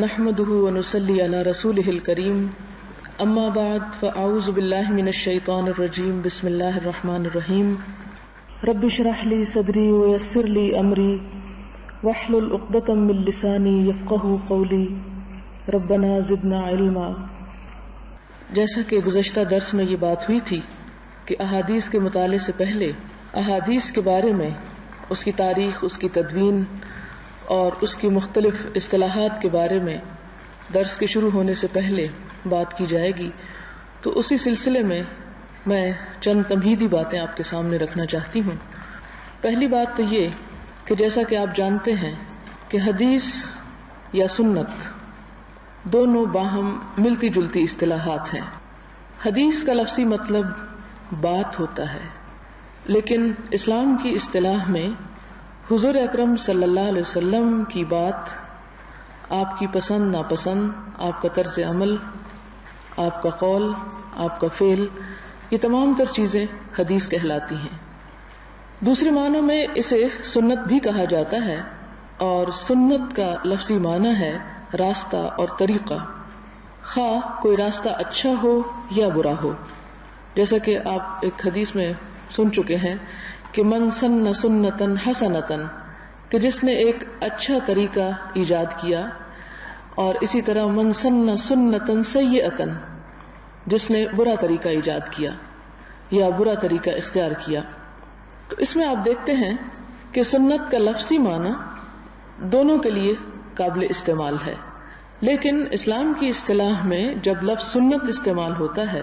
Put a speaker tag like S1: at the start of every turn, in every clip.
S1: نحمده ونصلي على رسوله الكريم اما بعد فاعوذ بالله من الشيطان الرجيم بسم الله الرحمن الرحيم رب اشرح لي صدري ويسر لي امري واحلل عقدة من لساني يفقهوا قولي ربنا زدنا علما۔ جیسا کہ گزشتہ درس میں یہ بات ہوئی تھی کہ احادیث کے مطالعے سے پہلے احادیث کے بارے میں اس کی تاریخ، اس کی تدوین اور اس کی مختلف اصطلاحات کے بارے میں درس کے شروع ہونے سے پہلے بات کی جائے گی، تو اسی سلسلے میں میں چند تمہیدی باتیں آپ کے سامنے رکھنا چاہتی ہوں۔ پہلی بات تو یہ کہ جیسا کہ آپ جانتے ہیں کہ حدیث یا سنت دونوں باہم ملتی جلتی اصطلاحات ہیں۔ حدیث کا لفظی مطلب بات ہوتا ہے، لیکن اسلام کی اصطلاح میں حضور اکرم صلی اللہ علیہ وسلم کی بات، آپ کی پسند ناپسند، آپ کا طرز عمل، آپ کا قول، آپ کا فعل، یہ تمام تر چیزیں حدیث کہلاتی ہیں۔ دوسرے معنوں میں اسے سنت بھی کہا جاتا ہے، اور سنت کا لفظی معنی ہے راستہ اور طریقہ، خواہ کوئی راستہ اچھا ہو یا برا ہو۔ جیسا کہ آپ ایک حدیث میں سن چکے ہیں کہ من سن سنتن حسنتن، کہ جس نے ایک اچھا طریقہ ایجاد کیا، اور اسی طرح من سن سنتن سیئتن، جس نے برا طریقہ ایجاد کیا یا برا طریقہ اختیار کیا۔ تو اس میں آپ دیکھتے ہیں کہ سنت کا لفظی معنی دونوں کے لیے قابل استعمال ہے، لیکن اسلام کی اصطلاح میں جب لفظ سنت استعمال ہوتا ہے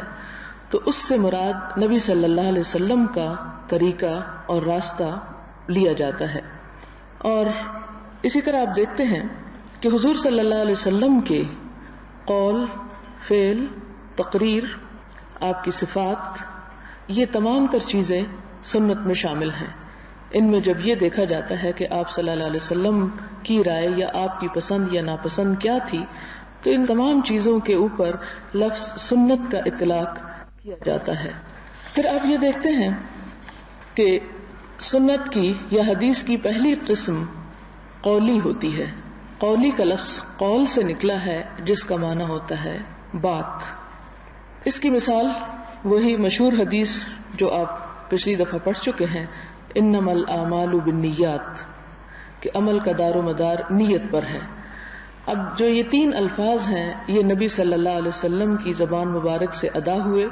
S1: تو اس سے مراد نبی صلی اللہ علیہ وسلم کا طریقہ اور راستہ لیا جاتا ہے۔ اور اسی طرح آپ دیکھتے ہیں کہ حضور صلی اللہ علیہ وسلم کے قول، فعل، تقریر، آپ کی صفات، یہ تمام تر چیزیں سنت میں شامل ہیں۔ ان میں جب یہ دیکھا جاتا ہے کہ آپ صلی اللہ علیہ وسلم کی رائے یا آپ کی پسند یا ناپسند کیا تھی، تو ان تمام چیزوں کے اوپر لفظ سنت کا اطلاق کیا جاتا ہے۔ پھر آپ یہ دیکھتے ہیں کہ سنت کی یا حدیث کی پہلی قسم قولی ہوتی ہے۔ قولی کا لفظ قول سے نکلا ہے، جس کا معنی ہوتا ہے بات۔ اس کی مثال وہی مشہور حدیث جو آپ پچھلی دفعہ پڑھ چکے ہیں، انما الاعمال بالنیات، کہ عمل کا دار و مدار نیت پر ہے۔ اب جو یہ تین الفاظ ہیں، یہ نبی صلی اللہ علیہ وسلم کی زبان مبارک سے ادا ہوئے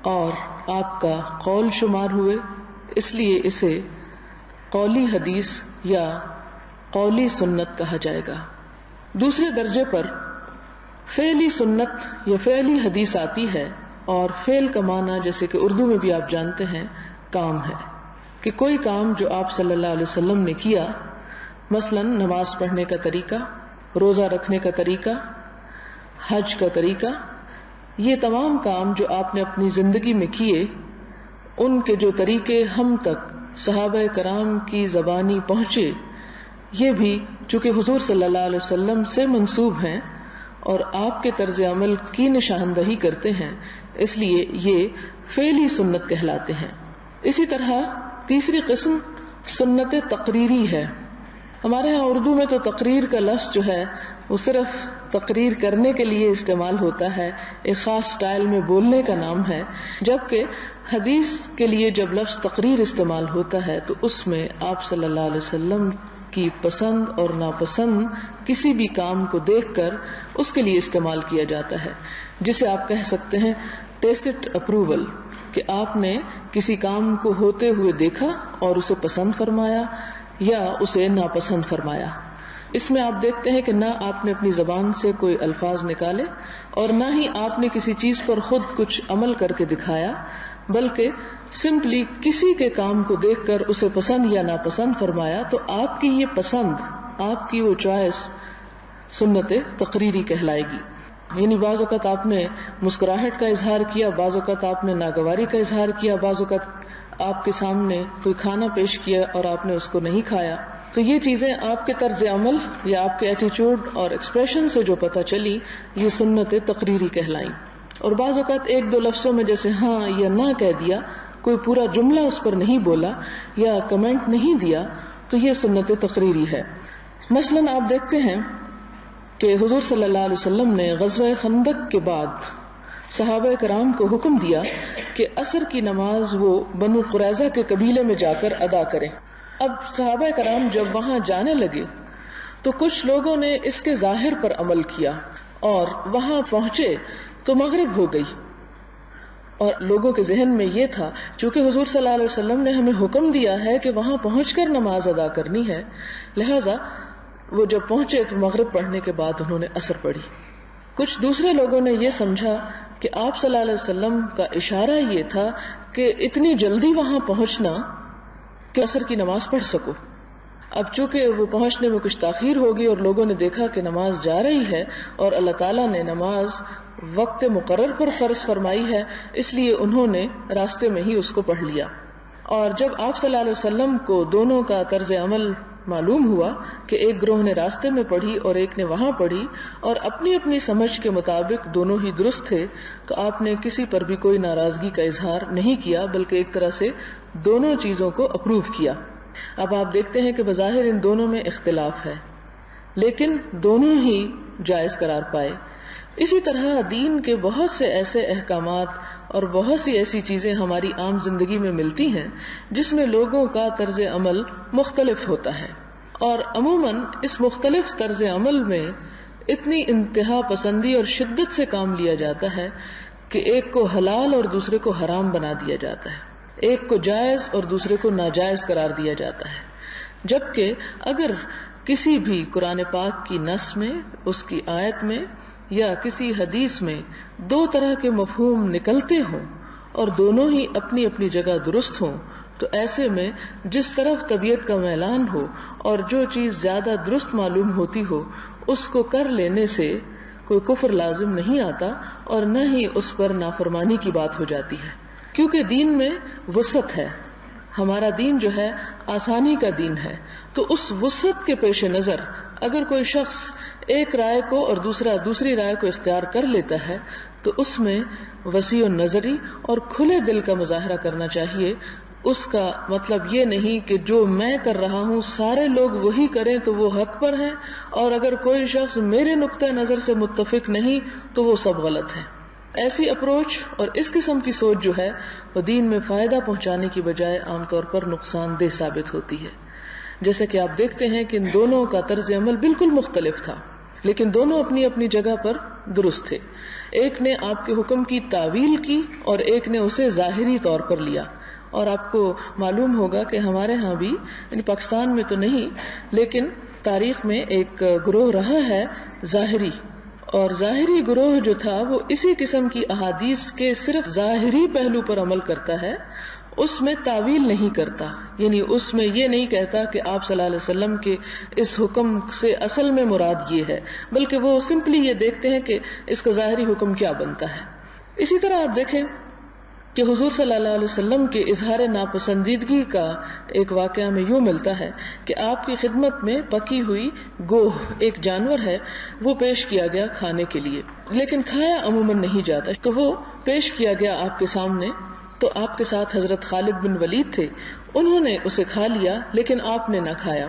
S1: اور آپ کا قول شمار ہوئے، اس لیے اسے قولی حدیث یا قولی سنت کہا جائے گا۔ دوسرے درجے پر فعلی سنت یا فعلی حدیث آتی ہے، اور فعل کا معنی جیسے کہ اردو میں بھی آپ جانتے ہیں کام ہے، کہ کوئی کام جو آپ صلی اللہ علیہ وسلم نے کیا، مثلا نماز پڑھنے کا طریقہ، روزہ رکھنے کا طریقہ، حج کا طریقہ، یہ تمام کام جو آپ نے اپنی زندگی میں کیے، ان کے جو طریقے ہم تک صحابہ کرام کی زبانی پہنچے، یہ بھی چونکہ حضور صلی اللہ علیہ وسلم سے منسوب ہیں اور آپ کے طرز عمل کی نشاندہی کرتے ہیں، اس لیے یہ فعلی سنت کہلاتے ہیں۔ اسی طرح تیسری قسم سنت تقریری ہے۔ ہمارے ہاں اردو میں تو تقریر کا لفظ جو ہے وہ صرف تقریر کرنے کے لیے استعمال ہوتا ہے، ایک خاص سٹائل میں بولنے کا نام ہے، جبکہ حدیث کے لیے جب لفظ تقریر استعمال ہوتا ہے تو اس میں آپ صلی اللہ علیہ وسلم کی پسند اور ناپسند کسی بھی کام کو دیکھ کر اس کے لیے استعمال کیا جاتا ہے، جسے آپ کہہ سکتے ہیں ٹیسٹ اپروول، کہ آپ نے کسی کام کو ہوتے ہوئے دیکھا اور اسے پسند فرمایا یا اسے ناپسند فرمایا۔ اس میں آپ دیکھتے ہیں کہ نہ آپ نے اپنی زبان سے کوئی الفاظ نکالے اور نہ ہی آپ نے کسی چیز پر خود کچھ عمل کر کے دکھایا، بلکہ سمپلی کسی کے کام کو دیکھ کر اسے پسند یا ناپسند فرمایا، تو آپ کی یہ پسند، آپ کی وہ چوائس سنت تقریری کہلائے گی۔ یعنی بعض اوقات آپ نے مسکراہٹ کا اظہار کیا، بعض اوقات آپ نے ناگواری کا اظہار کیا، بعض اوقات آپ کے سامنے کوئی کھانا پیش کیا اور آپ نے اس کو نہیں کھایا، تو یہ چیزیں آپ کے طرز عمل یا آپ کے ایٹیچیوڈ اور ایکسپریشن سے جو پتہ چلی، یہ سنت تقریری کہلائیں۔ اور بعض اوقات ایک دو لفظوں میں جیسے ہاں یا نہ کہہ دیا، کوئی پورا جملہ اس پر نہیں بولا یا کمنٹ نہیں دیا، تو یہ سنت تقریری ہے۔ مثلا آپ دیکھتے ہیں کہ حضور صلی اللہ علیہ وسلم نے غزوہ خندق کے بعد صحابہ کرام کو حکم دیا کہ عصر کی نماز وہ بنو قریظہ کے قبیلے میں جا کر ادا کریں. اب صحابہ کرام جب وہاں جانے لگے تو کچھ لوگوں نے اس کے ظاہر پر عمل کیا اور وہاں پہنچے تو مغرب ہو گئی، اور لوگوں کے ذہن میں یہ تھا چونکہ حضور صلی اللہ علیہ وسلم نے ہمیں حکم دیا ہے کہ وہاں پہنچ کر نماز ادا کرنی ہے، لہذا وہ جب پہنچے تو مغرب پڑھنے کے بعد انہوں نے عصر پڑھی. کچھ دوسرے لوگوں نے یہ سمجھا کہ آپ صلی اللہ علیہ وسلم کا اشارہ یہ تھا کہ اتنی جلدی وہاں پہنچنا کہ عصر کی نماز پڑھ سکو. اب چونکہ وہ پہنچنے میں کچھ تاخیر ہوگی اور لوگوں نے دیکھا کہ نماز جا رہی ہے اور اللہ تعالیٰ نے نماز وقت مقرر پر فرض فرمائی ہے، اس لیے انہوں نے راستے میں ہی اس کو پڑھ لیا. اور جب آپ صلی اللہ علیہ وسلم کو دونوں کا طرز عمل معلوم ہوا کہ ایک گروہ نے راستے میں پڑھی اور ایک نے وہاں پڑھی اور اپنی اپنی سمجھ کے مطابق دونوں ہی درست تھے، تو آپ نے کسی پر بھی کوئی ناراضگی کا اظہار نہیں کیا، بلکہ ایک طرح سے دونوں چیزوں کو اپروو کیا. اب آپ دیکھتے ہیں کہ بظاہر ان دونوں میں اختلاف ہے لیکن دونوں ہی جائز قرار پائے. اسی طرح دین کے بہت سے ایسے احکامات اور بہت سی ایسی چیزیں ہماری عام زندگی میں ملتی ہیں جس میں لوگوں کا طرز عمل مختلف ہوتا ہے، اور عموماً اس مختلف طرز عمل میں اتنی انتہا پسندی اور شدت سے کام لیا جاتا ہے کہ ایک کو حلال اور دوسرے کو حرام بنا دیا جاتا ہے، ایک کو جائز اور دوسرے کو ناجائز قرار دیا جاتا ہے. جبکہ اگر کسی بھی قرآن پاک کی نص میں، اس کی آیت میں یا کسی حدیث میں دو طرح کے مفہوم نکلتے ہوں اور دونوں ہی اپنی اپنی جگہ درست ہوں، تو ایسے میں جس طرف طبیعت کا میلان ہو اور جو چیز زیادہ درست معلوم ہوتی ہو اس کو کر لینے سے کوئی کفر لازم نہیں آتا اور نہ ہی اس پر نافرمانی کی بات ہو جاتی ہے، کیونکہ دین میں وسعت ہے. ہمارا دین جو ہے آسانی کا دین ہے، تو اس وسعت کے پیش نظر اگر کوئی شخص ایک رائے کو اور دوسرا دوسری رائے کو اختیار کر لیتا ہے تو اس میں وسیع النظری اور کھلے دل کا مظاہرہ کرنا چاہیے. اس کا مطلب یہ نہیں کہ جو میں کر رہا ہوں سارے لوگ وہی کریں تو وہ حق پر ہیں، اور اگر کوئی شخص میرے نقطہ نظر سے متفق نہیں تو وہ سب غلط ہے. ایسی اپروچ اور اس قسم کی سوچ جو ہے وہ دین میں فائدہ پہنچانے کی بجائے عام طور پر نقصان دہ ثابت ہوتی ہے. جیسے کہ آپ دیکھتے ہیں کہ ان دونوں کا طرز عمل بالکل مختلف تھا لیکن دونوں اپنی اپنی جگہ پر درست تھے. ایک نے آپ کے حکم کی تعویل کی اور ایک نے اسے ظاہری طور پر لیا. اور آپ کو معلوم ہوگا کہ ہمارے ہاں بھی، یعنی پاکستان میں تو نہیں لیکن تاریخ میں ایک گروہ رہا ہے ظاہری، اور ظاہری گروہ جو تھا وہ اسی قسم کی احادیث کے صرف ظاہری پہلو پر عمل کرتا ہے، اس میں تعویل نہیں کرتا. یعنی اس میں یہ نہیں کہتا کہ آپ صلی اللہ علیہ وسلم کے اس حکم سے اصل میں مراد یہ ہے، بلکہ وہ سمپلی یہ دیکھتے ہیں کہ اس کا ظاہری حکم کیا بنتا ہے. اسی طرح آپ دیکھیں کہ حضور صلی اللہ علیہ وسلم کے اظہار ناپسندیدگی کا ایک واقعہ میں یوں ملتا ہے کہ آپ کی خدمت میں پکی ہوئی گوہ، ایک جانور ہے، وہ پیش کیا گیا کھانے کے لیے، لیکن کھایا عموماً نہیں جاتا، تو وہ پیش کیا گیا آپ کے سامنے. تو آپ کے ساتھ حضرت خالد بن ولید تھے، انہوں نے اسے کھا لیا لیکن آپ نے نہ کھایا.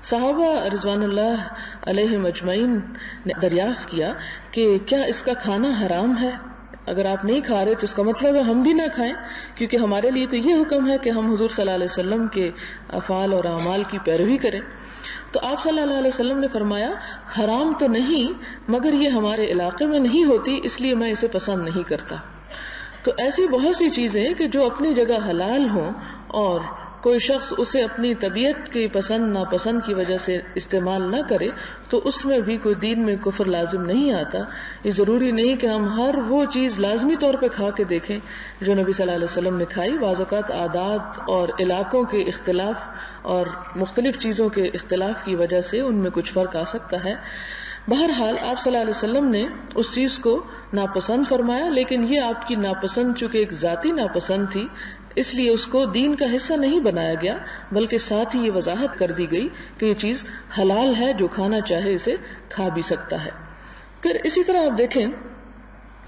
S1: صحابہ رضوان اللہ علیہم اجمعین نے دریافت کیا کہ کیا اس کا کھانا حرام ہے؟ اگر آپ نہیں کھا رہے تو اس کا مطلب ہے ہم بھی نہ کھائیں، کیونکہ ہمارے لیے تو یہ حکم ہے کہ ہم حضور صلی اللہ علیہ وسلم کے افعال اور اعمال کی پیروی کریں. تو آپ صلی اللہ علیہ وسلم نے فرمایا حرام تو نہیں، مگر یہ ہمارے علاقے میں نہیں ہوتی اس لیے میں اسے پسند نہیں کرتا. تو ایسی بہت سی چیزیں کہ جو اپنی جگہ حلال ہوں اور کوئی شخص اسے اپنی طبیعت کی پسند ناپسند کی وجہ سے استعمال نہ کرے تو اس میں بھی کوئی دین میں کفر لازم نہیں آتا. یہ ضروری نہیں کہ ہم ہر وہ چیز لازمی طور پہ کھا کے دیکھیں جو نبی صلی اللہ علیہ وسلم نے کھائی. بعض اوقات عادات اور علاقوں کے اختلاف اور مختلف چیزوں کے اختلاف کی وجہ سے ان میں کچھ فرق آ سکتا ہے. بہرحال آپ صلی اللہ علیہ وسلم نے اس چیز کو ناپسند فرمایا، لیکن یہ آپ کی ناپسند چونکہ ایک ذاتی ناپسند تھی اس لیے اس کو دین کا حصہ نہیں بنایا گیا، بلکہ ساتھ ہی یہ وضاحت کر دی گئی کہ یہ چیز حلال ہے، جو کھانا چاہے اسے کھا بھی سکتا ہے. پھر اسی طرح آپ دیکھیں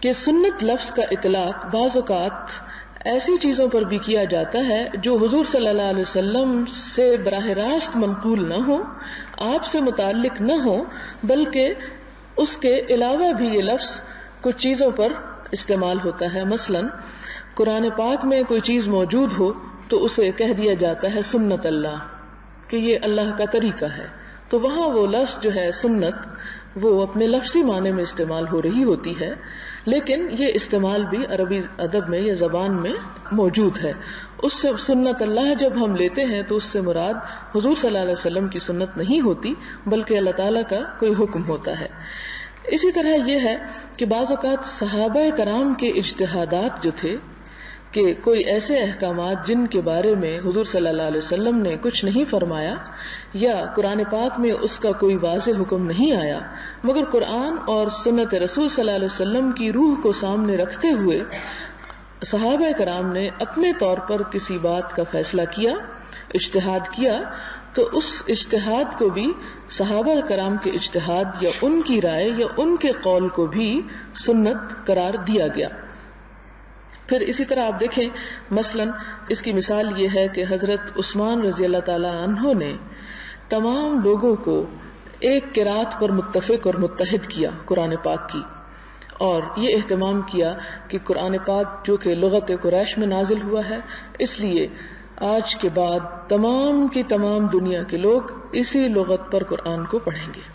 S1: کہ سنت لفظ کا اطلاق بعض اوقات ایسی چیزوں پر بھی کیا جاتا ہے جو حضور صلی اللہ علیہ وسلم سے براہ راست منقول نہ ہو، آپ سے متعلق نہ ہو، بلکہ اس کے علاوہ بھی یہ لفظ کچھ چیزوں پر استعمال ہوتا ہے. مثلاً قرآن پاک میں کوئی چیز موجود ہو تو اسے کہہ دیا جاتا ہے سنت اللہ، کہ یہ اللہ کا طریقہ ہے. تو وہاں وہ لفظ جو ہے سنت وہ اپنے لفظی معنی میں استعمال ہو رہی ہوتی ہے، لیکن یہ استعمال بھی عربی ادب میں یا زبان میں موجود ہے. اس سے سنت اللہ جب ہم لیتے ہیں تو اس سے مراد حضور صلی اللہ علیہ وسلم کی سنت نہیں ہوتی، بلکہ اللہ تعالیٰ کا کوئی حکم ہوتا ہے. اسی طرح یہ ہے کہ بعض اوقات صحابہ کرام کے اجتہادات جو تھے کہ کوئی ایسے احکامات جن کے بارے میں حضور صلی اللہ علیہ وسلم نے کچھ نہیں فرمایا یا قرآن پاک میں اس کا کوئی واضح حکم نہیں آیا، مگر قرآن اور سنت رسول صلی اللہ علیہ وسلم کی روح کو سامنے رکھتے ہوئے صحابہ کرام نے اپنے طور پر کسی بات کا فیصلہ کیا، اجتہاد کیا، تو اس اجتہاد کو بھی صحابہ کرام کے اجتہاد یا ان کی رائے یا ان کے قول کو بھی سنت قرار دیا گیا. پھر اسی طرح آپ دیکھیں مثلا اس کی مثال یہ ہے کہ حضرت عثمان رضی اللہ تعالی عنہ نے تمام لوگوں کو ایک قرات پر متفق اور متحد کیا قرآن پاک کی، اور یہ اہتمام کیا کہ قرآن پاک جو کہ لغت قریش میں نازل ہوا ہے، اس لیے آج کے بعد تمام کی تمام دنیا کے لوگ اسی لغت پر قرآن کو پڑھیں گے.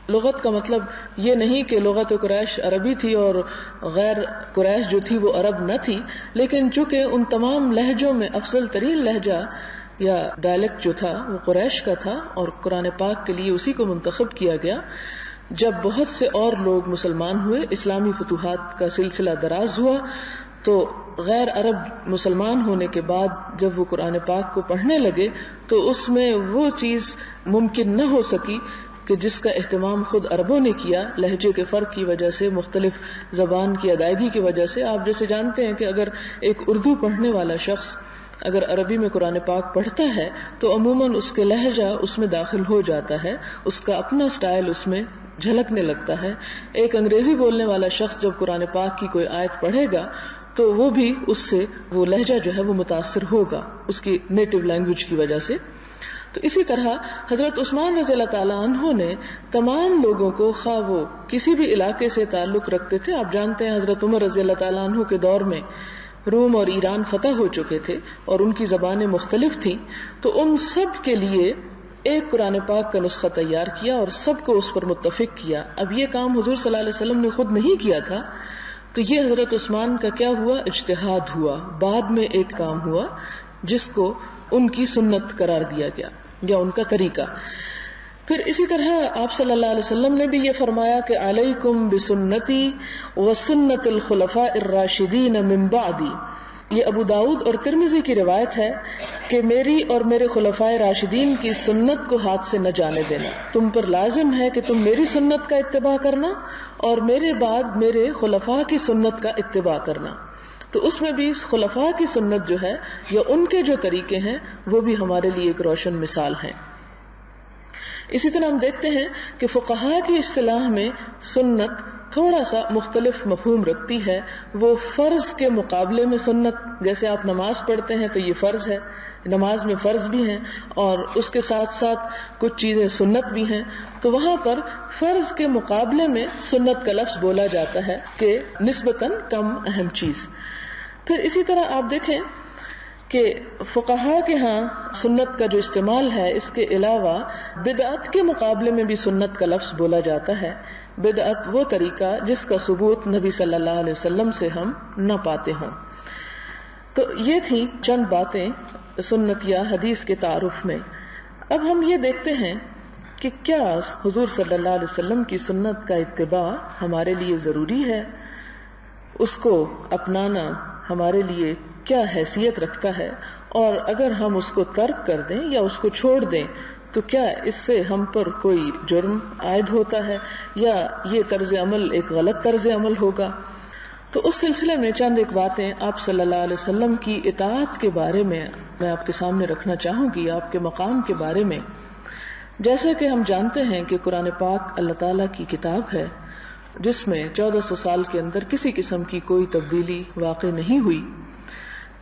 S1: لغت کا مطلب یہ نہیں کہ لغت قریش عربی تھی اور غیر قریش جو تھی وہ عرب نہ تھی، لیکن چونکہ ان تمام لہجوں میں افضل ترین لہجہ یا ڈائلیکٹ جو تھا وہ قریش کا تھا، اور قرآن پاک کے لیے اسی کو منتخب کیا گیا. جب بہت سے اور لوگ مسلمان ہوئے، اسلامی فتوحات کا سلسلہ دراز ہوا، تو غیر عرب مسلمان ہونے کے بعد جب وہ قرآن پاک کو پڑھنے لگے تو اس میں وہ چیز ممکن نہ ہو سکی کہ جس کا اہتمام خود عربوں نے کیا، لہجے کے فرق کی وجہ سے، مختلف زبان کی ادائیگی کی وجہ سے. آپ جیسے جانتے ہیں کہ اگر ایک اردو پڑھنے والا شخص اگر عربی میں قرآن پاک پڑھتا ہے تو عموماً اس کے لہجہ اس میں داخل ہو جاتا ہے، اس کا اپنا سٹائل اس میں جھلکنے لگتا ہے. ایک انگریزی بولنے والا شخص جب قرآن پاک کی کوئی آیت پڑھے گا تو وہ بھی اس سے وہ لہجہ جو ہے وہ متاثر ہوگا اس کی نیٹو لینگویج کی وجہ سے. تو اسی طرح حضرت عثمان رضی اللہ تعالیٰ عنہ نے تمام لوگوں کو، خواہ وہ کسی بھی علاقے سے تعلق رکھتے تھے، آپ جانتے ہیں حضرت عمر رضی اللہ تعالیٰ عنہ کے دور میں روم اور ایران فتح ہو چکے تھے اور ان کی زبانیں مختلف تھیں، تو ان سب کے لیے ایک قرآن پاک کا نسخہ تیار کیا اور سب کو اس پر متفق کیا. اب یہ کام حضور صلی اللہ علیہ وسلم نے خود نہیں کیا تھا، تو یہ حضرت عثمان کا کیا ہوا؟ اجتہاد ہوا، بعد میں ایک کام ہوا جس کو ان کی سنت قرار دیا گیا یا ان کا طریقہ. پھر اسی طرح آپ صلی اللہ علیہ وسلم نے بھی یہ فرمایا کہ علیکم بسنتی وسنت الخلفاء الراشدین من بعدی. یہ ابو داؤد اور ترمذی کی روایت ہے کہ میری اور میرے خلفائے راشدین کی سنت کو ہاتھ سے نہ جانے دینا. تم پر لازم ہے کہ تم میری سنت کا اتباع کرنا اور میرے بعد میرے خلفاء کی سنت کا اتباع کرنا. تو اس میں بھی خلفاء کی سنت جو ہے یا ان کے جو طریقے ہیں وہ بھی ہمارے لیے ایک روشن مثال ہے. اسی طرح ہم دیکھتے ہیں کہ فقہاء کی اصطلاح میں سنت تھوڑا سا مختلف مفہوم رکھتی ہے. وہ فرض کے مقابلے میں سنت، جیسے آپ نماز پڑھتے ہیں تو یہ فرض ہے، نماز میں فرض بھی ہیں اور اس کے ساتھ ساتھ کچھ چیزیں سنت بھی ہیں، تو وہاں پر فرض کے مقابلے میں سنت کا لفظ بولا جاتا ہے کہ نسبتاً کم اہم چیز. پھر اسی طرح آپ دیکھیں کہ فقہاء کے ہاں سنت کا جو استعمال ہے، اس کے علاوہ بدعت کے مقابلے میں بھی سنت کا لفظ بولا جاتا ہے. بدعت وہ طریقہ جس کا ثبوت نبی صلی اللہ علیہ وسلم سے ہم نہ پاتے ہوں. تو یہ تھی چند باتیں سنت یا حدیث کے تعارف میں. اب ہم یہ دیکھتے ہیں کہ کیا حضور صلی اللہ علیہ وسلم کی سنت کا اتباع ہمارے لیے ضروری ہے، اس کو اپنانا ہمارے لیے کیا حیثیت رکھتا ہے، اور اگر ہم اس کو ترک کر دیں یا اس کو چھوڑ دیں تو کیا اس سے ہم پر کوئی جرم عائد ہوتا ہے یا یہ طرز عمل ایک غلط طرز عمل ہوگا. تو اس سلسلے میں چند ایک باتیں آپ صلی اللہ علیہ وسلم کی اطاعت کے بارے میں آپ کے سامنے رکھنا چاہوں گی، آپ کے مقام کے بارے میں. جیسا کہ ہم جانتے ہیں کہ قرآن پاک اللہ تعالیٰ کی کتاب ہے جس میں 1400 سال کے اندر کسی قسم کی کوئی تبدیلی واقع نہیں ہوئی.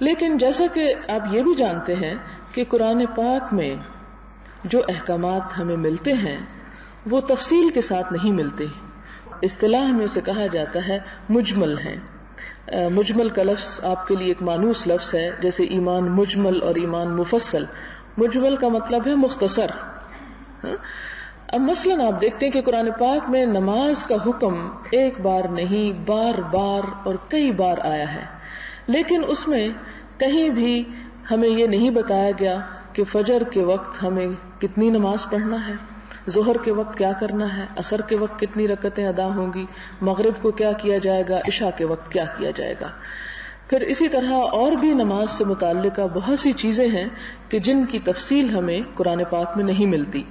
S1: لیکن جیسا کہ آپ یہ بھی جانتے ہیں کہ قرآن پاک میں جو احکامات ہمیں ملتے ہیں وہ تفصیل کے ساتھ نہیں ملتے. اصطلاح میں اسے کہا جاتا ہے مجمل ہیں. مجمل کا لفظ آپ کے لیے ایک مانوس لفظ ہے، جیسے ایمان مجمل اور ایمان مفصل. مجمل کا مطلب ہے مختصر. اب مثلاً آپ دیکھتے ہیں کہ قرآن پاک میں نماز کا حکم ایک بار نہیں، بار بار اور کئی بار آیا ہے، لیکن اس میں کہیں بھی ہمیں یہ نہیں بتایا گیا کہ فجر کے وقت ہمیں کتنی نماز پڑھنا ہے، ظہر کے وقت کیا کرنا ہے، عصر کے وقت کتنی رکعتیں ادا ہوں گی، مغرب کو کیا کیا جائے گا، عشاء کے وقت کیا کیا جائے گا. پھر اسی طرح اور بھی نماز سے متعلقہ بہت سی چیزیں ہیں کہ جن کی تفصیل ہمیں قرآن پاک میں نہیں ملتی.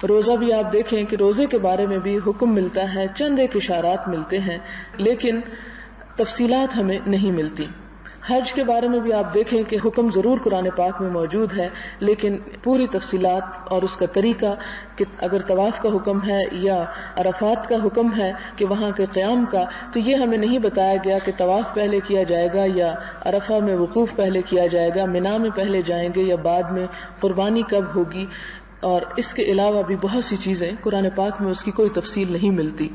S1: روزہ بھی آپ دیکھیں کہ روزے کے بارے میں بھی حکم ملتا ہے، چند ایک اشارات ملتے ہیں، لیکن تفصیلات ہمیں نہیں ملتی. حج کے بارے میں بھی آپ دیکھیں کہ حکم ضرور قرآن پاک میں موجود ہے، لیکن پوری تفصیلات اور اس کا طریقہ کہ اگر طواف کا حکم ہے یا عرفات کا حکم ہے کہ وہاں کے قیام کا، تو یہ ہمیں نہیں بتایا گیا کہ طواف پہلے کیا جائے گا یا عرفہ میں وقوف پہلے کیا جائے گا، منا میں پہلے جائیں گے یا بعد میں، قربانی کب ہوگی. اور اس کے علاوہ بھی بہت سی چیزیں قرآن پاک میں اس کی کوئی تفصیل نہیں ملتی.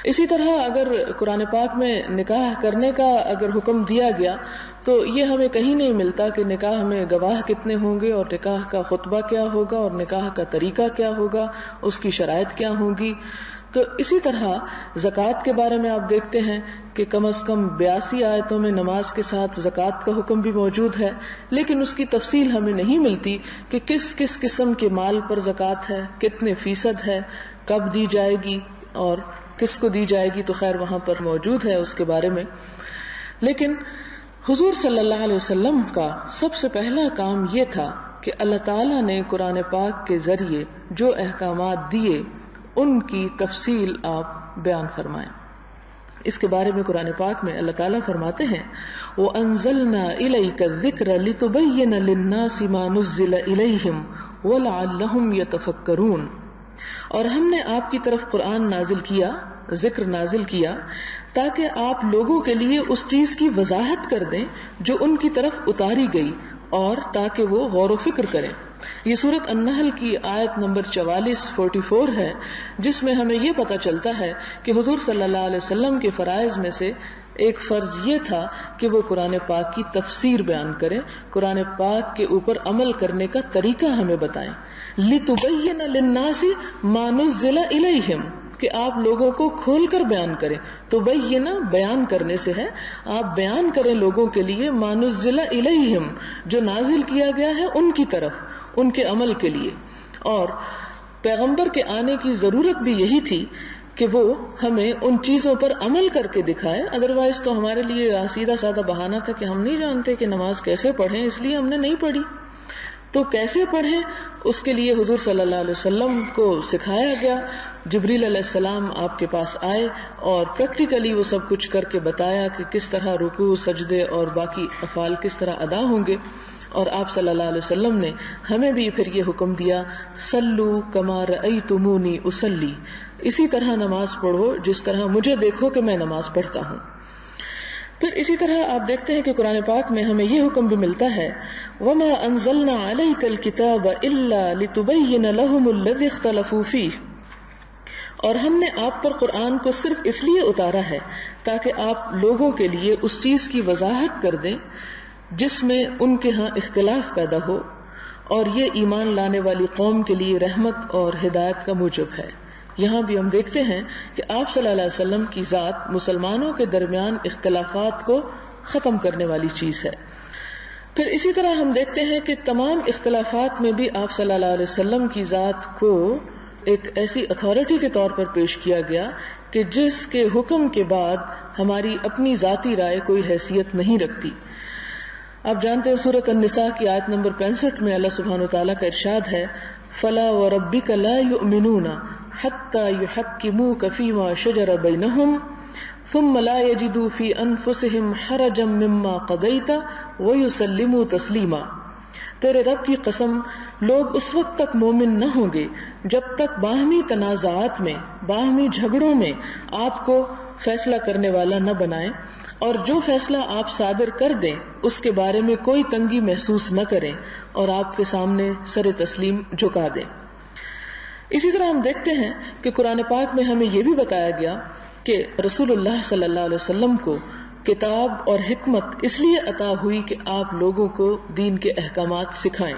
S1: اسی طرح اگر قرآن پاک میں نکاح کرنے کا اگر حکم دیا گیا تو یہ ہمیں کہیں نہیں ملتا کہ نکاح میں گواہ کتنے ہوں گے اور نکاح کا خطبہ کیا ہوگا اور نکاح کا طریقہ کیا ہوگا، اس کی شرائط کیا ہوں گی. تو اسی طرح زکوٰۃ کے بارے میں آپ دیکھتے ہیں کہ کم از کم 82 آیتوں میں نماز کے ساتھ زکوٰۃ کا حکم بھی موجود ہے، لیکن اس کی تفصیل ہمیں نہیں ملتی کہ کس کس قسم کے مال پر زکوٰۃ ہے، کتنے فیصد ہے، کب دی جائے گی اور کس کو دی جائے گی. تو خیر وہاں پر موجود ہے اس کے بارے میں. لیکن حضور صلی اللہ علیہ وسلم کا سب سے پہلا کام یہ تھا کہ اللہ تعالیٰ نے قرآن پاک کے ذریعے جو احکامات دیے ان کی تفصیل آپ بیان فرمائیں. اس کے بارے میں قرآن پاک میں اللہ تعالیٰ فرماتے ہیں وَأَنزَلْنَا إِلَيْكَ الذِّكْرَ لِتُبَيِّنَ لِلنَّاسِ مَا نُزِّلَ إِلَيْهِمْ وَلَعَلَّهُمْ يَتَفَكَّرُونَ. اور ہم نے آپ کی طرف قرآن نازل کیا، ذکر نازل کیا، تاکہ آپ لوگوں کے لیے اس چیز کی وضاحت کر دیں جو ان کی طرف اتاری گئی اور تاکہ وہ غور و فکر کریں. یہ سورۃ النحل کی آیت نمبر 44 ہے، جس میں ہمیں یہ پتہ چلتا ہے کہ حضور صلی اللہ علیہ وسلم کے فرائض میں سے ایک فرض یہ تھا کہ وہ قرآن پاک کی تفسیر بیان کریں، قرآن پاک کے اوپر عمل کرنے کا طریقہ ہمیں بتائیں. لِتُبَيِّنَ لِلنَّاسِ مَا نُزِّلَ إِلَيْهِمْ، کہ آپ لوگوں کو کھول کر بیان کریں. تو بیان کرنے سے ہے، آپ بیان کریں لوگوں کے لیے مَا نُزِّلَ إِلَيْهِمْ، جو نازل کیا گیا ہے ان کی طرف، ان کے عمل کے لیے. اور پیغمبر کے آنے کی ضرورت بھی یہی تھی کہ وہ ہمیں ان چیزوں پر عمل کر کے دکھائے. ادروائز تو ہمارے لیے سیدھا سادہ بہانہ تھا کہ ہم نہیں جانتے کہ نماز کیسے پڑھیں، اس لیے ہم نے نہیں پڑھی. تو کیسے پڑھیں اس کے لیے حضور صلی اللہ علیہ وسلم کو سکھایا گیا. جبریل علیہ السلام آپ کے پاس آئے اور پریکٹیکلی وہ سب کچھ کر کے بتایا کہ کس طرح رکوع، سجدے اور باقی افعال کس طرح ادا ہوں گے. اور آپ صلی اللہ علیہ وسلم نے ہمیں بھی پھر یہ حکم دیا صلو کما رأیتمونی اصلی، اسی طرح نماز پڑھو جس طرح مجھے دیکھو کہ میں نماز پڑھتا ہوں. پھر اسی طرح آپ دیکھتے ہیں کہ قرآن پاک میں ہمیں یہ حکم بھی ملتا ہے وما انزلنا علیک الکتاب الا لتبین لهم الذی اختلفوا فیہ، اور ہم نے آپ پر قرآن کو صرف اس لیے اتارا ہے تاکہ آپ لوگوں کے لیے اس چیز کی وضاحت کر دیں جس میں ان کے ہاں اختلاف پیدا ہو، اور یہ ایمان لانے والی قوم کے لیے رحمت اور ہدایت کا موجب ہے. یہاں بھی ہم دیکھتے ہیں کہ آپ صلی اللہ علیہ وسلم کی ذات مسلمانوں کے درمیان اختلافات کو ختم کرنے والی چیز ہے. پھر اسی طرح ہم دیکھتے ہیں کہ تمام اختلافات میں بھی آپ صلی اللہ علیہ وسلم کی ذات کو ایک ایسی اتھارٹی کے طور پر پیش کیا گیا کہ جس کے حکم کے بعد ہماری اپنی ذاتی رائے کوئی حیثیت نہیں رکھتی. آپ جانتے ہیں سورۃ النساء کی آیت نمبر 65 میں اللہ سبحانہ وتعالیٰ کا ارشاد ہے فَلَا وَرَبِّكَ لَا يُؤْمِنُونَ حَتَّى يُحَكِّمُوكَ فِيمَا شَجَرَ بَيْنَهُمْ ثُمَّ لَا يَجِدُوا فِي أَنفُسِهِمْ حَرَجًا مِّمَّا قَضَيْتَ وَيُسَلِّمُوا تَسْلِيمًا. تیرے رب کی قسم، لوگ اس وقت تک مومن نہ ہوں گے جب تک باہمی تنازعات میں، باہمی جھگڑوں میں آپ کو فیصلہ کرنے والا نہ بنائیں، اور جو فیصلہ آپ صادر کر دیں اس کے بارے میں کوئی تنگی محسوس نہ کریں اور آپ کے سامنے سر تسلیم جھکا دیں. اسی طرح ہم دیکھتے ہیں کہ قرآن پاک میں ہمیں یہ بھی بتایا گیا کہ رسول اللہ صلی اللہ علیہ وسلم کو کتاب اور حکمت اس لیے عطا ہوئی کہ آپ لوگوں کو دین کے احکامات سکھائیں.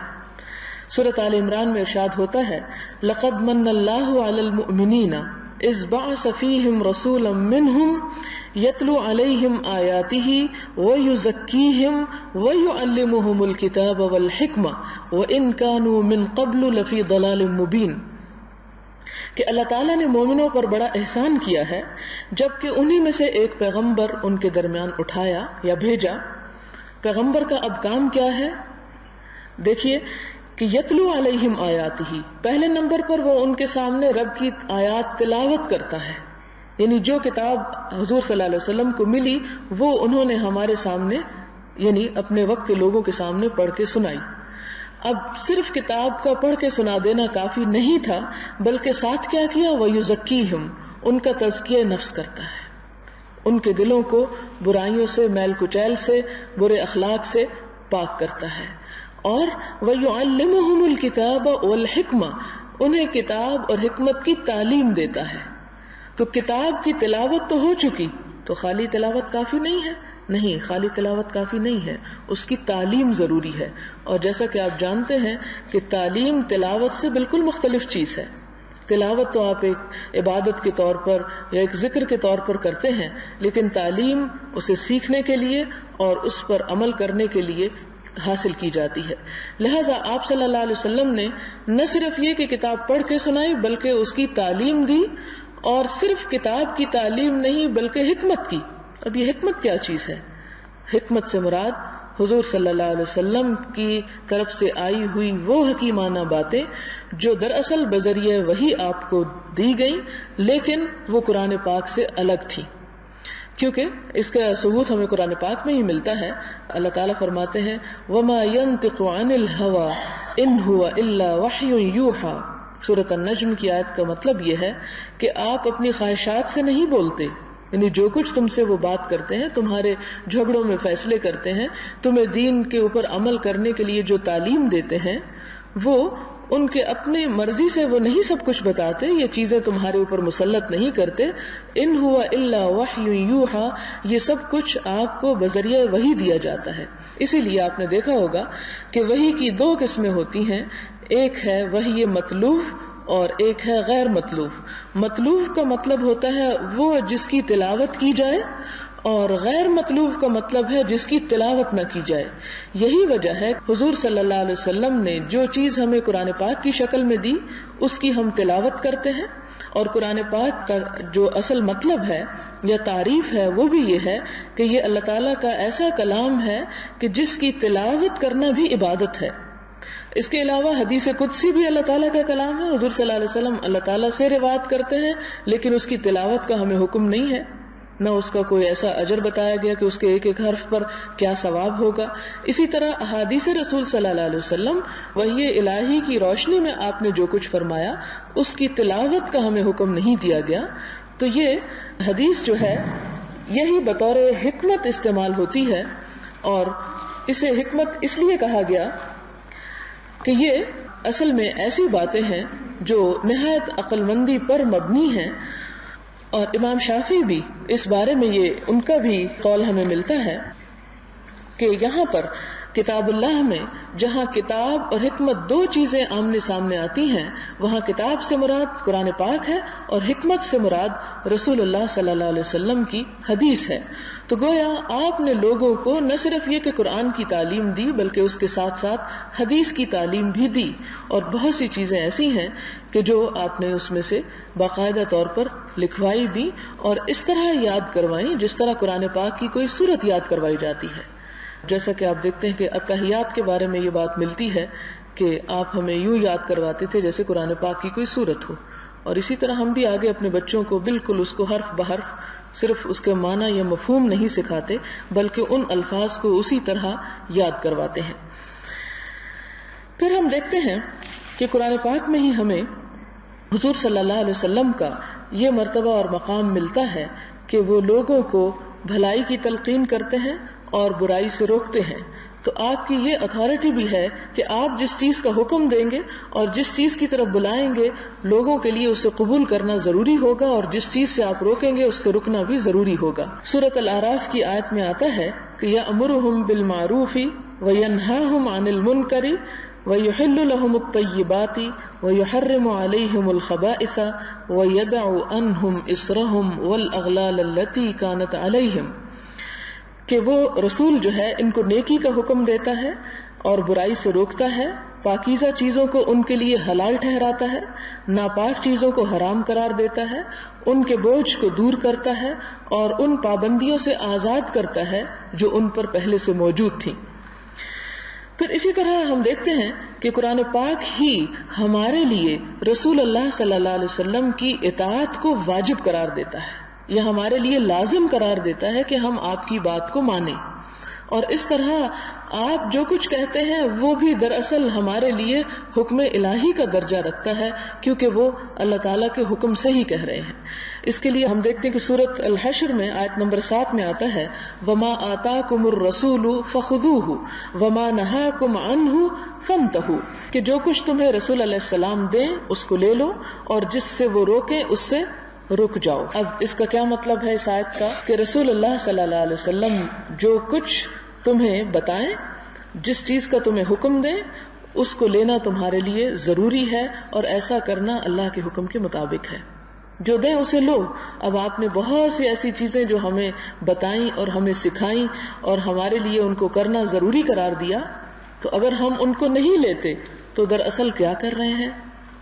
S1: سورۃ آل عمران میں ارشاد ہوتا ہے لقد من اللہ علی المؤمنین اذ بعث فیہم رسولا منہم یتلو علیہم آیاتہ ویزکیہم ویعلمہم الکتاب والحکمہ وان کانوا من قبل لفی ضلال مبین، کہ اللہ تعالیٰ نے مومنوں پر بڑا احسان کیا ہے جبکہ انہی میں سے ایک پیغمبر ان کے درمیان اٹھایا یا بھیجا. پیغمبر کا اب کام کیا ہے؟ دیکھیے کہ یتلو علیہم آیاتہ، پہلے نمبر پر وہ ان کے سامنے رب کی آیات تلاوت کرتا ہے، یعنی جو کتاب حضور صلی اللہ علیہ وسلم کو ملی وہ انہوں نے ہمارے سامنے یعنی اپنے وقت کے لوگوں کے سامنے پڑھ کے سنائی. اب صرف کتاب کا پڑھ کے سنا دینا کافی نہیں تھا، بلکہ ساتھ کیا کیا؟ وَيُزَكِّيهِمْ، ان کا تزکیہ نفس کرتا ہے، ان کے دلوں کو برائیوں سے، میل کچیل سے، برے اخلاق سے پاک کرتا ہے. اور وَيُعَلِّمُهُمُ الْكِتَابَ وَالْحِكْمَةَ، انہیں کتاب اور حکمت کی تعلیم دیتا ہے. تو کتاب کی تلاوت تو ہو چکی، تو خالی تلاوت کافی نہیں ہے، نہیں، خالی تلاوت کافی نہیں ہے، اس کی تعلیم ضروری ہے. اور جیسا کہ آپ جانتے ہیں کہ تعلیم تلاوت سے بالکل مختلف چیز ہے. تلاوت تو آپ ایک عبادت کے طور پر یا ایک ذکر کے طور پر کرتے ہیں، لیکن تعلیم اسے سیکھنے کے لیے اور اس پر عمل کرنے کے لیے حاصل کی جاتی ہے. لہذا آپ صلی اللہ علیہ وسلم نے نہ صرف یہ کہ کتاب پڑھ کے سنائی بلکہ اس کی تعلیم دی، اور صرف کتاب کی تعلیم نہیں بلکہ حکمت کی. اب یہ حکمت کیا چیز ہے؟ حکمت سے مراد حضور صلی اللہ علیہ وسلم کی طرف سے آئی ہوئی وہ حکیمانہ باتیں جو دراصل بذریعہ وحی آپ کو دی گئیں، لیکن وہ قرآن پاک سے الگ تھی. کیونکہ اس کا ثبوت ہمیں قرآن پاک میں ہی ملتا ہے. اللہ تعالیٰ فرماتے ہیں وَمَا يَنطِقُ عَنِ الْهَوَىٰ إِنْ هُوَ إِلَّا وَحْيٌ يُوحَىٰ. سورۃ النجم کی آیت کا مطلب یہ ہے کہ آپ اپنی خواہشات سے نہیں بولتے، یعنی جو کچھ تم سے وہ بات کرتے ہیں، تمہارے جھگڑوں میں فیصلے کرتے ہیں، تمہیں دین کے اوپر عمل کرنے کے لیے جو تعلیم دیتے ہیں، وہ ان کے اپنی مرضی سے وہ نہیں سب کچھ بتاتے، یہ چیزیں تمہارے اوپر مسلط نہیں کرتے. ان ہوا الا وحی یوحا، یہ سب کچھ آپ کو بذریعہ وحی دیا جاتا ہے. اسی لیے آپ نے دیکھا ہوگا کہ وحی کی دو قسمیں ہوتی ہیں، ایک ہے وحی مطلوب اور ایک ہے غیر مطلوب. مطلوب کا مطلب ہوتا ہے وہ جس کی تلاوت کی جائے، اور غیر مطلوب کا مطلب ہے جس کی تلاوت نہ کی جائے. یہی وجہ ہے حضور صلی اللہ علیہ وسلم نے جو چیز ہمیں قرآن پاک کی شکل میں دی اس کی ہم تلاوت کرتے ہیں، اور قرآن پاک کا جو اصل مطلب ہے یا تعریف ہے وہ بھی یہ ہے کہ یہ اللہ تعالیٰ کا ایسا کلام ہے کہ جس کی تلاوت کرنا بھی عبادت ہے. اس کے علاوہ حدیث قدسی بھی اللہ تعالیٰ کا کلام ہے. حضور صلی اللہ علیہ وسلم اللہ تعالیٰ سے روایت کرتے ہیں، لیکن اس کی تلاوت کا ہمیں حکم نہیں ہے، نہ اس کا کوئی ایسا اجر بتایا گیا کہ اس کے ایک ایک حرف پر کیا ثواب ہوگا. اسی طرح احادیث رسول صلی اللہ علیہ وسلم وحی الہی کی روشنی میں آپ نے جو کچھ فرمایا اس کی تلاوت کا ہمیں حکم نہیں دیا گیا. تو یہ حدیث جو ہے یہی بطور حکمت استعمال ہوتی ہے، اور اسے حکمت اس لیے کہا گیا کہ یہ اصل میں ایسی باتیں ہیں جو نہایت عقل مندی پر مبنی ہیں. اور امام شافعی بھی اس بارے میں یہ ان کا بھی قول ہمیں ملتا ہے کہ یہاں پر کتاب اللہ میں جہاں کتاب اور حکمت دو چیزیں آمنے سامنے آتی ہیں، وہاں کتاب سے مراد قرآن پاک ہے اور حکمت سے مراد رسول اللہ صلی اللہ علیہ وسلم کی حدیث ہے. تو گویا آپ نے لوگوں کو نہ صرف یہ کہ قرآن کی تعلیم دی بلکہ اس کے ساتھ ساتھ حدیث کی تعلیم بھی دی، اور بہت سی چیزیں ایسی ہیں کہ جو آپ نے اس میں سے باقاعدہ طور پر لکھوائی بھی اور اس طرح یاد کروائیں جس طرح قرآن پاک کی کوئی سورت یاد کروائی جاتی ہے. جیسا کہ آپ دیکھتے ہیں کہ اتحیات کے بارے میں یہ بات ملتی ہے کہ آپ ہمیں یوں یاد کرواتے تھے جیسے قرآن پاک کی کوئی سورت ہو، اور اسی طرح ہم بھی آگے اپنے بچوں کو بالکل اس کو حرف بحرف صرف اس کے معنی یا مفہوم نہیں سکھاتے بلکہ ان الفاظ کو اسی طرح یاد کرواتے ہیں. پھر ہم دیکھتے ہیں کہ قرآن پاک میں ہی ہمیں حضور صلی اللہ علیہ وسلم کا یہ مرتبہ اور مقام ملتا ہے کہ وہ لوگوں کو بھلائی کی تلقین کرتے ہیں اور برائی سے روکتے ہیں. تو آپ کی یہ اتھارٹی بھی ہے کہ آپ جس چیز کا حکم دیں گے اور جس چیز کی طرف بلائیں گے لوگوں کے لیے اسے قبول کرنا ضروری ہوگا، اور جس چیز سے آپ روکیں گے اس سے رکنا بھی ضروری ہوگا۔ سورۃ الاعراف کی آیت میں آتا ہے کہ یأمرہم بالمعروف وینہاہم عن المنکر وَيُحِلُّ لَهُمُ الطَّيِّبَاتِ وَيُحَرِّمُ عَلَيْهِمُ الْخَبَائِثَ وَيَدَعُ عَنْهُمْ إِصْرَهُمْ وَالْأَغْلَالَ الَّتِي كَانَتْ عَلَيْهِمْ، کہ وہ رسول جو ہے ان کو نیکی کا حکم دیتا ہے اور برائی سے روکتا ہے، پاکیزہ چیزوں کو ان کے لیے حلال ٹھہراتا ہے، ناپاک چیزوں کو حرام قرار دیتا ہے، ان کے بوجھ کو دور کرتا ہے اور ان پابندیوں سے آزاد کرتا ہے جو ان پر پہلے سے موجود تھیں۔ پھر اسی طرح ہم دیکھتے ہیں کہ قرآن پاک ہی ہمارے لیے رسول اللہ صلی اللہ علیہ وسلم کی اطاعت کو واجب قرار دیتا ہے، یا ہمارے لیے لازم قرار دیتا ہے کہ ہم آپ کی بات کو مانیں، اور اس طرح آپ جو کچھ کہتے ہیں وہ بھی دراصل ہمارے لیے حکم الہی کا درجہ رکھتا ہے، کیونکہ وہ اللہ تعالیٰ کے حکم سے ہی کہہ رہے ہیں۔ اس کے لیے ہم دیکھتے ہیں کہ سورۃ الحشر میں آیت نمبر 7 میں آتا ہے وَمَا آتَاكُمُ الرَّسُولُ فَخُذُوهُ وَمَا نَهَاكُمْ عَنْهُ فَانْتَهُوا، کہ جو کچھ تمہیں رسول علیہ السلام دیں اس کو لے لو، اور جس سے وہ روکیں اس سے رک جاؤ۔ اب اس کا کیا مطلب ہے اس آیت کا؟ کہ رسول اللہ صلی اللہ علیہ وسلم جو کچھ تمہیں بتائیں، جس چیز کا تمہیں حکم دیں، اس کو لینا تمہارے لیے ضروری ہے، اور ایسا کرنا اللہ کے حکم کے مطابق ہے۔ جو دیں اسے لو۔ اب آپ نے بہت سی ایسی چیزیں جو ہمیں بتائیں اور ہمیں سکھائیں اور ہمارے لیے ان کو کرنا ضروری قرار دیا، تو اگر ہم ان کو نہیں لیتے تو دراصل کیا کر رہے ہیں؟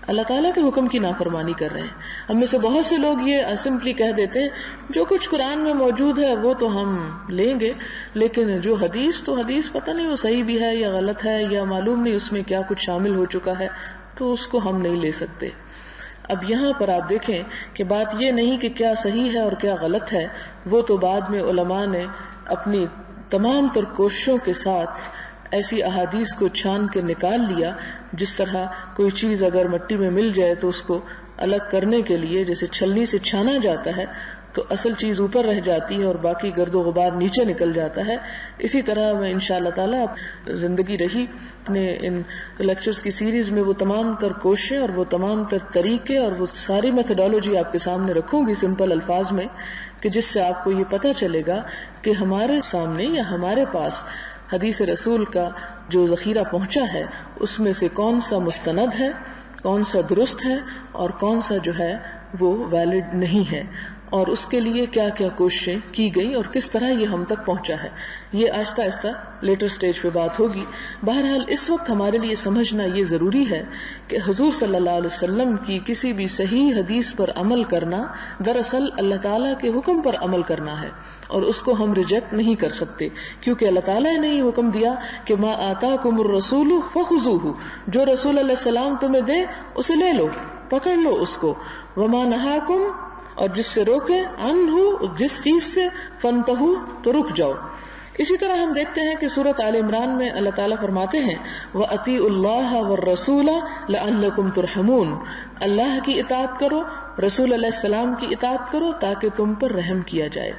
S1: اللہ تعالیٰ کے حکم کی نافرمانی کر رہے ہیں۔ ہم میں سے بہت سے لوگ یہ سمپلی کہہ دیتے ہیں جو کچھ قرآن میں موجود ہے وہ تو ہم لیں گے، لیکن جو حدیث پتہ نہیں وہ صحیح بھی ہے یا غلط ہے، یا معلوم نہیں اس میں کیا کچھ شامل ہو چکا ہے، تو اس کو ہم نہیں لے سکتے۔ اب یہاں پر آپ دیکھیں کہ بات یہ نہیں کہ کیا صحیح ہے اور کیا غلط ہے، وہ تو بعد میں علماء نے اپنی تمام تر کوششوں کے ساتھ ایسی احادیث کو چھان کے نکال لیا، جس طرح کوئی چیز اگر مٹی میں مل جائے تو اس کو الگ کرنے کے لیے جیسے چھلنی سے چھانا جاتا ہے تو اصل چیز اوپر رہ جاتی ہے اور باقی گرد و غبار نیچے نکل جاتا ہے۔ اسی طرح میں انشاءاللہ تعالیٰ زندگی رہی اپنے ان لیکچرز کی سیریز میں وہ تمام تر کوششیں اور وہ تمام تر طریقے اور وہ ساری میتھڈالوجی آپ کے سامنے رکھوں گی سمپل الفاظ میں، کہ جس سے آپ کو یہ پتہ چلے گا کہ ہمارے سامنے یا ہمارے پاس حدیث رسول کا جو ذخیرہ پہنچا ہے اس میں سے کون سا مستند ہے، کون سا درست ہے اور کون سا جو ہے وہ ویلڈ نہیں ہے، اور اس کے لیے کیا کیا کوششیں کی گئی اور کس طرح یہ ہم تک پہنچا ہے۔ یہ آہستہ آہستہ لیٹر سٹیج پہ بات ہوگی۔ بہرحال اس وقت ہمارے لیے سمجھنا یہ ضروری ہے کہ حضور صلی اللہ علیہ وسلم کی کسی بھی صحیح حدیث پر عمل کرنا دراصل اللہ تعالیٰ کے حکم پر عمل کرنا ہے، اور اس کو ہم ریجیکٹ نہیں کر سکتے، کیونکہ اللہ تعالیٰ نے یہ حکم دیا کہ ما آتاکم الرسول فخذوہ، جو رسول علیہ السلام تمہیں دے اسے لے لو، پکڑ لو اس کو، وما نہاکم، اور جس سے روکے، عنہ، جس چیز سے، فانتہو، تو رک جاؤ۔ اسی طرح ہم دیکھتے ہیں کہ سورۃ آل عمران میں اللہ تعالیٰ فرماتے ہیں وَأَطِیعُوا اللَّهَ وَالرَّسُولَ لَعَلَّکُمْ تُرْحَمُونَ، اللہ کی اطاعت کرو، رسول علیہ السلام کی اطاعت کرو تاکہ تم پر رحم کیا جائے۔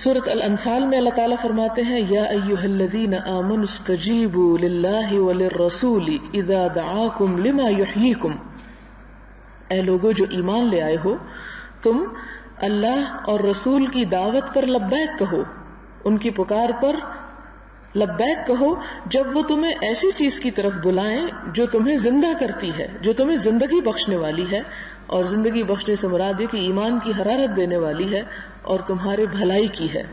S1: سورۃ الانفال میں اللہ تعالیٰ فرماتے ہیں یا ایھا الذین آمنوا استجیبوا للہ وللرسول اذا دعاکم لما یحییکم، اے لوگو جو ایمان لے آئے ہو، تم اللہ اور رسول کی دعوت پر لبیک کہو، ان کی پکار پر لبیک کہو جب وہ تمہیں ایسی چیز کی طرف بلائیں جو تمہیں زندہ کرتی ہے، جو تمہیں زندگی بخشنے والی ہے، اور زندگی بخشنے سے مراد یہ کہ ایمان کی حرارت دینے والی ہے اور تمہارے بھلائی کی ہے۔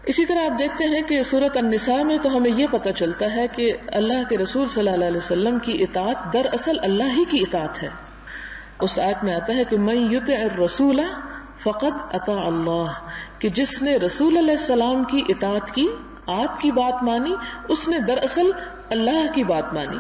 S1: اسی طرح آپ دیکھتے ہیں کہ سورۃ النساء میں تو ہمیں یہ پتہ چلتا ہے کہ اللہ کے رسول صلی اللہ علیہ وسلم کی اطاعت دراصل اللہ ہی کی اطاعت ہے۔ اس آیت میں آتا ہے کہ من یطع الرسول فقد اطاع اللہ، کہ جس نے رسول علیہ السلام کی اطاعت کی، آپ کی بات مانی، اس نے دراصل اللہ کی بات مانی۔